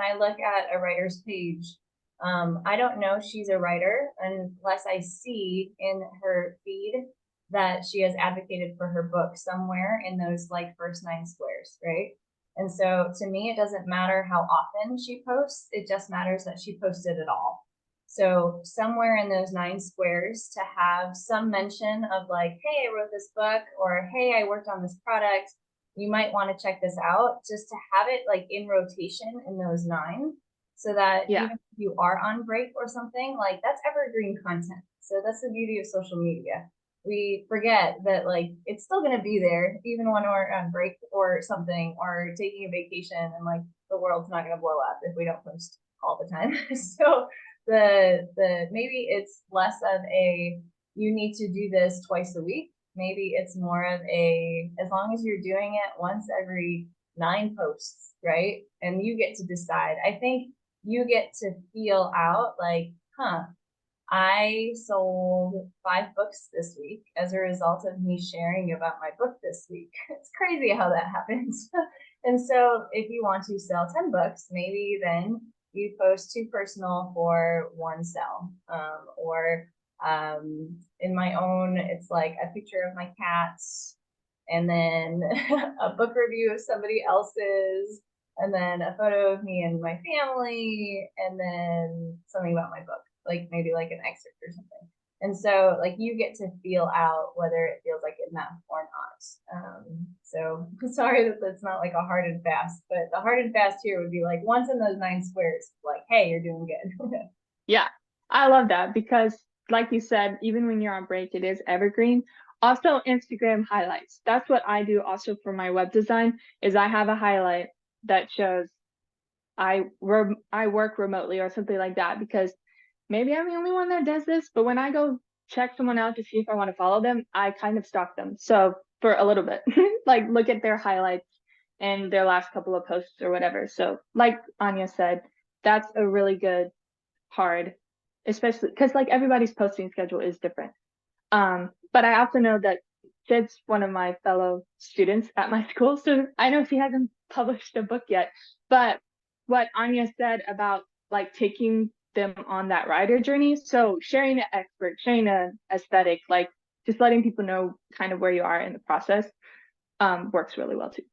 I look at a writer's page, I don't know she's a writer unless I see in her feed that she has advocated for her book somewhere in those like first 9 squares, right? And so to me, it doesn't matter how often she posts, it just matters that she posted at all. So somewhere in those 9 squares to have some mention of like, hey, I wrote this book, or hey, I worked on this product. You might want to check this out, just to have it like in rotation in those 9, so that Yeah. even if you are on break or something, like that's evergreen content. So that's the beauty of social media. We forget that like it's still going to be there even when we're on break or something, or taking a vacation, and like the world's not going to blow up if we don't post all the time. So the maybe it's less of a you need to do this twice a week. Maybe it's more of a, as long as you're doing it once every 9 posts, right? And you get to decide. I think you get to feel out like, huh, I sold 5 books this week as a result of me sharing about my book this week. It's crazy how that happens. And so if you want to sell 10 books, maybe then you post 2 personal for 1 sell. Or in my own, it's like a picture of my cats, and then a book review of somebody else's, and then a photo of me and my family, and then something about my book, like maybe like an excerpt or something. And so like you get to feel out whether it feels like enough or not. So sorry that that's not like a hard and fast, but the hard and fast here would be like once in those 9 squares, like, hey, you're doing good. Yeah, I love that because, like you said, even when you're on break, it is evergreen. Also, Instagram highlights. That's what I do also for my web design, is I have a highlight that shows I work remotely or something like that, because maybe I'm the only one that does this, but when I go check someone out to see if I want to follow them, I kind of stalk them. So for a little bit, like look at their highlights and their last couple of posts or whatever. So like Anya said, that's a really good hard, especially because like everybody's posting schedule is different. But I also know that Jid's one of my fellow students at my school, so I know she hasn't published a book yet. But what Anya said about like taking them on that writer journey, so sharing an expert, sharing an aesthetic, like just letting people know kind of where you are in the process, works really well too.